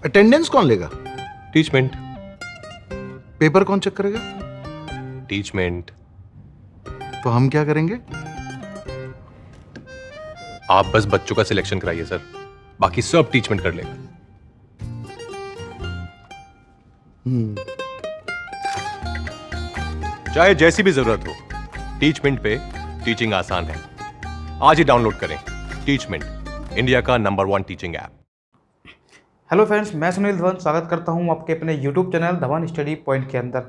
Attendance कौन लेगा? Teachmint. Paper कौन चेक करेगा? टीचमेंट। तो हम क्या करेंगे? आप बस बच्चों का सिलेक्शन कराइए सर, बाकी सब टीचमेंट कर लेगा। चाहे जैसी भी जरूरत हो, टीचमेंट पे टीचिंग आसान है। आज ही डाउनलोड करें टीचमेंट, इंडिया का number 1 teaching app. Hello friends, मैं सुनील धवन स्वागत करता हूं आपके अपने YouTube channel Dhawan study point के अंदर।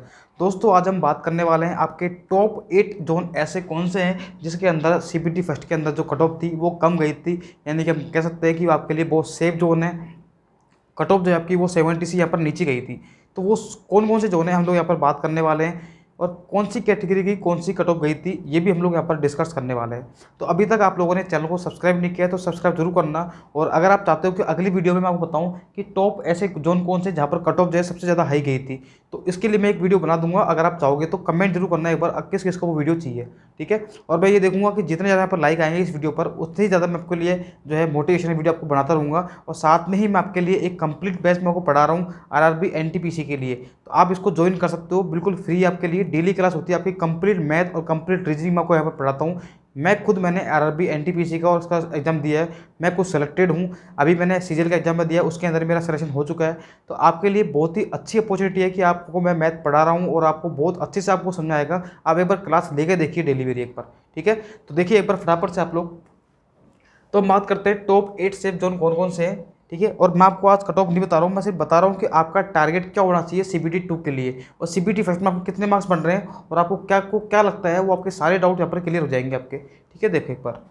दोस्तों, आज हम बात करने वाले हैं आपके टॉप 8 जोन ऐसे कौन से हैं जिसके अंदर सीबीटी फर्स्ट के अंदर जो कट ऑफ थी वो कम गई थी, यानी कि हम कह सकते हैं कि वो आपके लिए बहुत सेफ जोन है। कट ऑफ जो है आपकी वो 70 से यहाँ पर नीचे गई थी। तो वो कौन कौन से जोन है हम लोग यहाँ पर बात करने वाले हैं, और कौन सी कैटेगरी की कौन सी कट ऑफ गई थी ये भी हम लोग यहाँ पर डिस्कस करने वाले हैं। तो अभी तक आप लोगों ने चैनल को सब्सक्राइब नहीं किया है तो सब्सक्राइब जरूर करना। और अगर आप चाहते हो कि अगली वीडियो में मैं आपको बताऊं कि टॉप ऐसे जोन कौन से जहाँ पर कट ऑफ जो है सबसे ज़्यादा हाई गई थी, तो इसके लिए मैं एक वीडियो बना दूंगा। अगर आप चाहोगे तो कमेंट जरूर करना एक बार किस किस को वो वीडियो चाहिए, ठीक है। और मैं ये देखूंगा कि जितने ज़्यादा यहाँ पर लाइक आएंगे इस वीडियो पर, उतने ही ज़्यादा मैं आपके लिए जो है मोटिवेशनल वीडियो आपको बनाता रहूँगा। और साथ में ही मैं आपके लिए एक कंप्लीट बैच में आपको पढ़ा रहा हूँ आरआरबी एनटीपीसी के लिए। तो आप इसको ज्वाइन कर सकते हो, बिल्कुल फ्री आपके लिए। डेली क्लास होती है आपकी, कंप्लीट मैथ और कंप्लीट रीजनिंग में आपको यहाँ पर पढ़ाता हूँ। मैंने आरआरबी एनटीपीसी का और उसका एग्जाम दिया है, मैं कुछ सेलेक्टेड हूँ। अभी मैंने सीजीएल का एग्जाम में दिया, उसके अंदर मेरा सिलेक्शन हो चुका है। तो आपके लिए बहुत ही अच्छी अपॉर्चुनिटी है कि आपको मैं मैथ पढ़ा रहा हूँ और आपको बहुत अच्छे से आपको समझाएगा। आप एक बार क्लास लेके देखिए डेली मेरी एक बार, ठीक है। तो देखिए एक बार फटाफट से आप लोग। तो हम बात करते हैं टॉप 8 सेफ जोन कौन कौन से हैं, ठीक है। और मैं आपको आज कट ऑफ नहीं बता रहा हूँ, मैं सिर्फ बता रहा हूँ कि आपका टारगेट क्या होना चाहिए सीबीटी 2 के लिए, और सीबीटी फर्स्ट में आपको कितने मार्क्स बन रहे हैं, और आपको क्या लगता है वो आपके सारे डाउट यहाँ पर क्लियर हो जाएंगे आपके, ठीक है। देखो एक बार,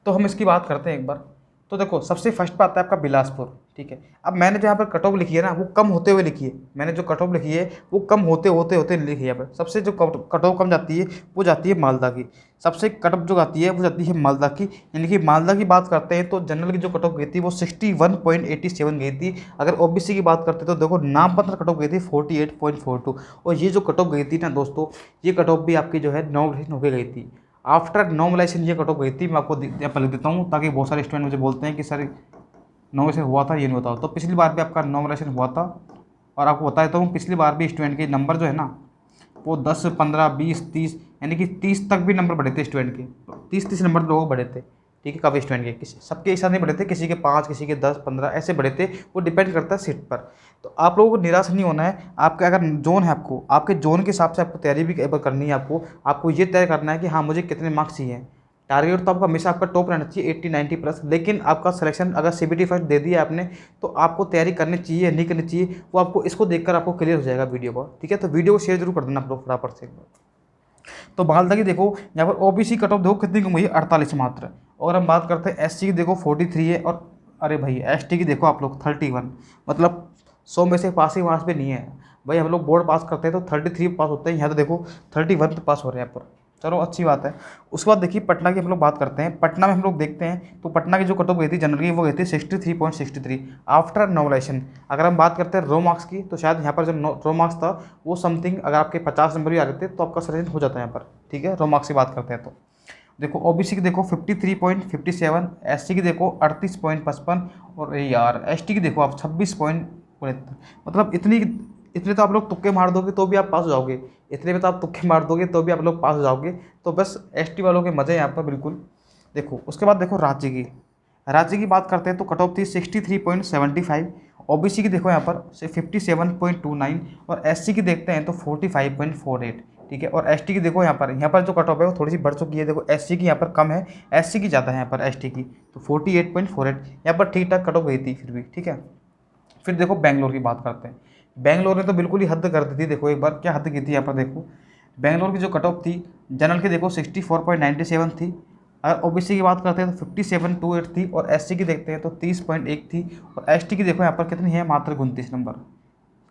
तो हम इसकी बात करते हैं एक बार। तो देखो सबसे फर्स्ट पे आता है आपका बिलासपुर, ठीक है। अब मैंने जो यहाँ पर कट ऑफ लिखी है ना वो कम होते हुए लिखी है। मैंने जो कट ऑफ लिखी है वो कम होते होते होते लिखी है। यहाँ पर सबसे जो कट ऑफ कम जाती है वो जाती है मालदा की। सबसे कट ऑफ जो आती है वो जाती है मालदा की, यानी कि मालदा की बात करते हैं तो जनरल की जो कट ऑफ गई थी वो 61.87 गई थी। अगर ओबीसी की बात करते तो देखो नाममात्र कट ऑफ गई थी 48.42। और ये जो कट ऑफ गई थी ना दोस्तों, ये कट ऑफ भी आपकी जो है नॉर्मलाइजेशन होकर गई थी। आफ्टर नॉर्मलाइजेशन ये कट ऑफ गई थी। मैं आपको यहाँ पर लिख देता हूँ ताकि बहुत सारे स्टूडेंट मुझे बोलते हैं कि सर नॉर्मलाइजेशन हुआ था, ये नहीं होता। तो पिछली बार भी आपका नॉर्मलाइजेशन हुआ था, और आपको बता देता हूँ पिछली बार भी स्टूडेंट के नंबर जो है ना वो 10, 15, 20, 30, यानी कि 30 तक भी नंबर बढ़े थे स्टूडेंट के। 30 नंबर लोगों बढ़े थे, ठीक है। काफ़ी स्टूडेंट के, किसी सबके एक साथ नहीं बढ़े थे, किसी के 5, किसी के 10, 15 ऐसे बढ़े थे। वो डिपेंड करता है सीट पर। तो आप लोगों को निराश नहीं होना है। आपका अगर जोन है, आपको आपके जोन के हिसाब से आपको तैयारी भी करनी है। आपको ये तय करना है कि हाँ मुझे कितने मार्क्स चाहिए। टारगेट तो आपका हमेशा आपका टॉप रहना चाहिए 80-90 प्लस। लेकिन आपका सिलेक्शन अगर सीबीटी फर्स्ट दे दिया आपने तो आपको तैयारी करनी चाहिए नहीं करनी चाहिए वो आपको इसको देखकर आपको क्लियर हो जाएगा वीडियो को, ठीक है। तो वीडियो को शेयर जरूर कर देना आप लोग फटाफट से। तो मालदा की देखो यहाँ पर ओबीसी कट ऑफ देखो कितनी कम हुई है, 48 मात्र। और हम बात करते हैं एससी की देखो 43 है, और अरे भाई एसटी की देखो आप लोग 31। मतलब 100 में से पासिंग मार्क्स भी नहीं है भाई। हम लोग बोर्ड पास करते हैं तो 33 पास होते हैं, यहाँ तो देखो 31 पे पास हो रहे हैं यहाँ पर। चलो अच्छी बात है। उसके बाद देखिए पटना की हम लोग बात करते हैं। पटना में हम लोग देखते हैं तो पटना की जो कट ऑफ गई थी जनरल की वो गई थी 63.63 आफ्टर नॉर्मलाइजेशन। अगर हम बात करते हैं रो मार्क्स की तो शायद यहाँ पर जो रो मार्क्स था वो समथिंग अगर आपके 50 नंबर भी आ रहे थे तो आपका सिलेक्शन हो जाता है यहाँ पर, ठीक है। रो मार्क्स की बात करते हैं तो देखो ओबीसी की देखो 53.57, एससी की देखो 38.55, और यार एसटी की देखो आप 26.69। मतलब इतने तो आप लोग तुक्के मार दोगे तो भी आप पास हो जाओगे। इतने में तो आप तुक्के मार दोगे तो भी आप लोग पास हो जाओगे। तो बस एसटी वालों के मज़े हैं यहाँ पर बिल्कुल। देखो उसके बाद देखो राज्य की बात करते हैं तो कट ऑफ थी 63.75। ओबीसी की देखो यहाँ पर 57.29, और एससी की देखते हैं तो 45.48, ठीक है। और एसटी की देखो यहाँ पर जो कट ऑफ है वो थोड़ी सी बढ़ चुकी है। देखो एससी की यहाँ पर कम है, एससी की ज़्यादा है यहाँ पर, एसटी की तो 48.48। यहाँ पर ठीक ठाक कट ऑफ गई थी फिर भी, ठीक है। फिर देखो बेंगलोर की बात करते हैं। बेंगलोर ने तो बिल्कुल ही हद कर दी थी। देखो एक बार क्या हद की थी यहाँ पर देखो। बेंगलोर की जो कट ऑफ थी जनरल की देखो 64.97 थी। अगर ओबीसी की बात करते हैं तो 57.28 थी, और एससी की देखते हैं तो 30.1 थी, और एसटी की देखो यहाँ पर कितनी है, मात्र 29 नंबर।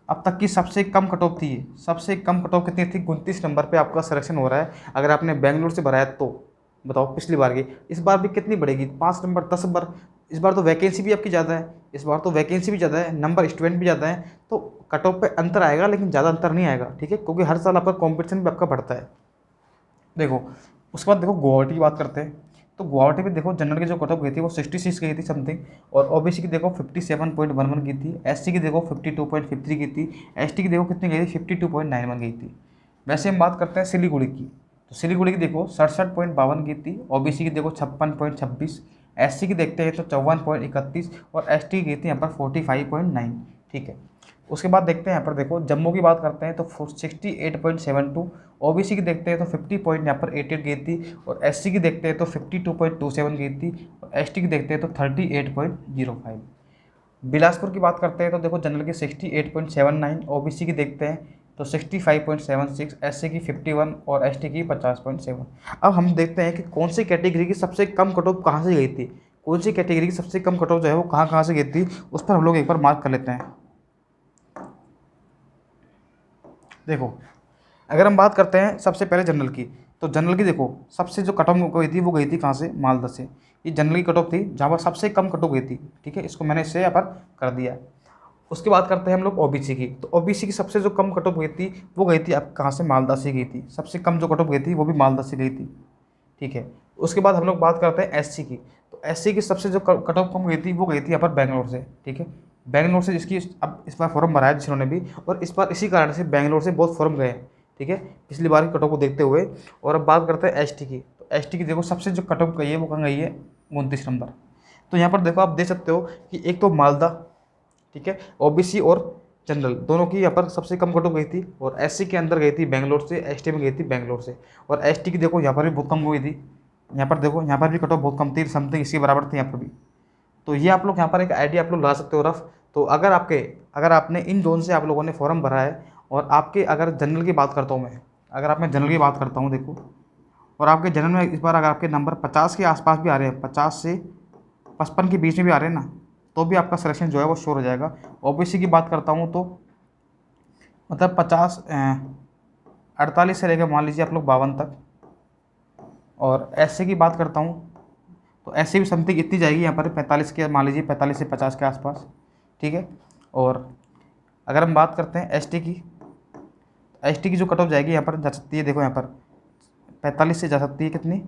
अब तक की सबसे कम कट ऑफ थी ये। सबसे कम कट ऑफ कितनी थी, 29 नंबर पे आपका सिलेक्शन हो रहा है अगर आपने बेंगलोर से भरा है तो। बताओ पिछली बार की, इस बार भी कितनी बढ़ेगी, 5 नंबर 10 नंबर। इस बार तो वैकेंसी भी आपकी ज़्यादा है, इस बार तो वैकेंसी भी ज़्यादा है, नंबर स्टूडेंट भी ज़्यादा है। तो कट ऑफ पे अंतर आएगा लेकिन ज़्यादा अंतर नहीं आएगा, ठीक है, क्योंकि हर साल आपका कॉम्पिटिशन भी आपका बढ़ता है। देखो उसके बाद देखो गुवाहाटी की बात करते हैं। तो गुवाहाटी में देखो जनरल की जो कट ऑफ गई थी वो 66 गई थी समथिंग, और ओबीसी की देखो 57.11 की थी, एससी की देखो 52.53 की थी, एसटी की देखो कितनी गई थी 52.91 गई थी। वैसे हम बात करते हैं सिलीगुड़ी की, तो सिलीगुड़ी की देखो 67.52 की थी, ओबीसी की देखो 56.26, एससी की देखते हैं तो 54.31 और एसटी की गई थी यहाँ पर 45.9। ठीक है, उसके बाद देखते हैं यहाँ पर देखो जम्मू की बात करते हैं तो 68.72, ओबीसी की देखते हैं तो 50 पॉइंट यहाँ पर 88 गई थी, और एससी की देखते हैं तो 52.27 गई थी, और एसटी की देखते हैं तो 38.05। बिलासपुर की बात करते हैं तो देखो जनरल की 68.79, ओबीसी की देखते हैं तो 65.76, एससी की 51 और एसटी की 50.7। अब हम देखते हैं कि कौन सी कैटेगरी की सबसे कम कट ऑफ कहाँ से गई थी, कौन सी कैटेगरी की सबसे कम कट ऑफ जो है वो कहाँ कहाँ से गई थी, उस पर हम लोग एक बार मार्क कर लेते हैं। देखो अगर हम बात करते हैं सबसे पहले जनरल की, तो जनरल की देखो सबसे जो कट ऑफ गई थी वो गई थी कहाँ से, मालदा से। ये जनरल की कट ऑफ थी जहाँ पर सबसे कम कट ऑफ गई थी। ठीक है, इसको मैंने इससे यहाँ पर कर दिया। उसके बाद करते हैं हम लोग ओबीसी की, तो ओबीसी की सबसे जो कम कट ऑफ गई थी वो गई थी अब कहाँ से, मालदा से गई थी। सबसे कम जो कट ऑफ गई थी वो भी मालदा से गई थी। ठीक है, उसके बाद हम लोग बात करते हैं एससी की, तो एससी की सबसे जो कट ऑफ कम गई थी वो गई थी यहाँ पर बेंगलोर से। ठीक है, बेंगलोर से जिसकी अब इस बार फॉर्म भरा है जिन्होंने भी, और इस बार इसी कारण से बेंगलोर से बहुत फॉर्म गए हैं। ठीक है, पिछली बार की कट ऑफ को देखते हुए। और अब बात करते हैं एसटी की, तो एसटी की देखो सबसे जो कट ऑफ गई है वो कहाँ गई है, 29 नंबर। तो यहाँ पर देखो आप देख सकते हो कि एक तो मालदा, ठीक है, ओबीसी और जनरल दोनों की यहाँ पर सबसे कम कट ऑफ गई थी, और एससी के अंदर गई थी बेंगलोर से, एसटी में गई थी बेंगलोर से, और एसटी की देखो यहाँ पर भी बहुत कम गई थी। यहाँ पर देखो यहाँ पर भी कट ऑफ बहुत कम थी, समथिंग इसके बराबर थी यहाँ पर भी। तो ये आप लोग यहाँ पर एक आइडिया आप लोग ला सकते हो रफ। तो अगर आपने इन जोन से आप लोगों ने फॉर्म भरा है, और आपके अगर जनरल की बात करता हूँ मैं, अगर आप मैं जनरल की बात करता हूँ देखो, और आपके जनरल में इस बार अगर आपके नंबर 50 के आसपास भी आ रहे हैं, 50 से 55 के बीच में भी आ रहे हैं ना, तो भी आपका सिलेक्शन जो है वो श्योर हो जाएगा। ओबीसी की बात करता हूँ तो मतलब 48 से लेकर मान लीजिए आप लोग 52 तक, और एससी की बात करता हूँ तो एससी भी समथिंग इतनी जाएगी यहाँ पर 45 के, मान लीजिए 45 से 50 के आसपास। ठीक है, और अगर हम बात करते हैं एसटी की, एसटी की जो कट ऑफ जाएगी यहाँ पर जा सकती है, देखो यहाँ पर 45 से जा सकती है कितनी,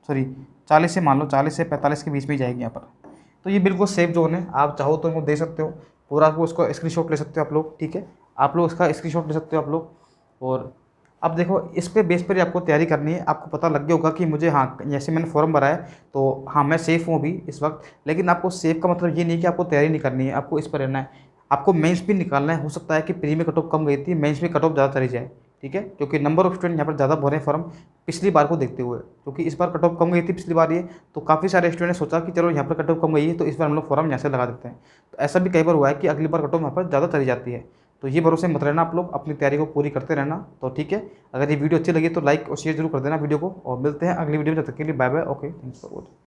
सॉरी 40 से, मान लो 40 से 45 के बीच में ही जाएगी यहाँ पर। तो ये बिल्कुल सेफ जोन है, आप चाहो तो इनको दे सकते हो पूरा, आपको उसको स्क्रीनशॉट ले सकते हो आप लोग। ठीक है, आप लोग इसका स्क्रीनशॉट ले सकते हो आप लोग। और अब देखो इस पे बेस पर ही आपको तैयारी करनी है। आपको पता लग गया होगा कि मुझे, हाँ जैसे मैंने फॉर्म भरा है तो हाँ मैं सेफ़ हूँ अभी इस वक्त, लेकिन आपको सेफ का मतलब ये नहीं कि आपको तैयारी नहीं करनी है, आपको इस पर रहना है। आपको मेंस भी निकालना है, हो सकता है कि प्री में कट ऑफ कम गई थी, मेंस में कट ऑफ ज़्यादा चली जाए। ठीक है, क्योंकि नंबर ऑफ स्टूडेंट यहाँ पर ज़्यादा भरे फॉर्म पिछली बार को देखते हुए, क्योंकि इस बार कट ऑफ कम गई थी पिछली बार ये, तो काफ़ी सारे स्टूडेंट ने सोचा कि चलो यहाँ पर कट ऑफ कम गई है तो इस बार हम लोग फॉर्म यहाँ से लगा देते हैं। तो ऐसा भी कई बार हुआ है कि अगली बार कट ऑफ यहाँ पर ज़्यादा चली जाती है। तो ये भरोसे मत रहना, आप लोग अपनी तैयारी को पूरी करते रहना। तो ठीक है, अगर ये वीडियो अच्छी लगी तो लाइक और शेयर जरूर कर देना वीडियो को, और मिलते हैं अगली वीडियो में। जब तक के लिए bye bye, okay, thanks for watching.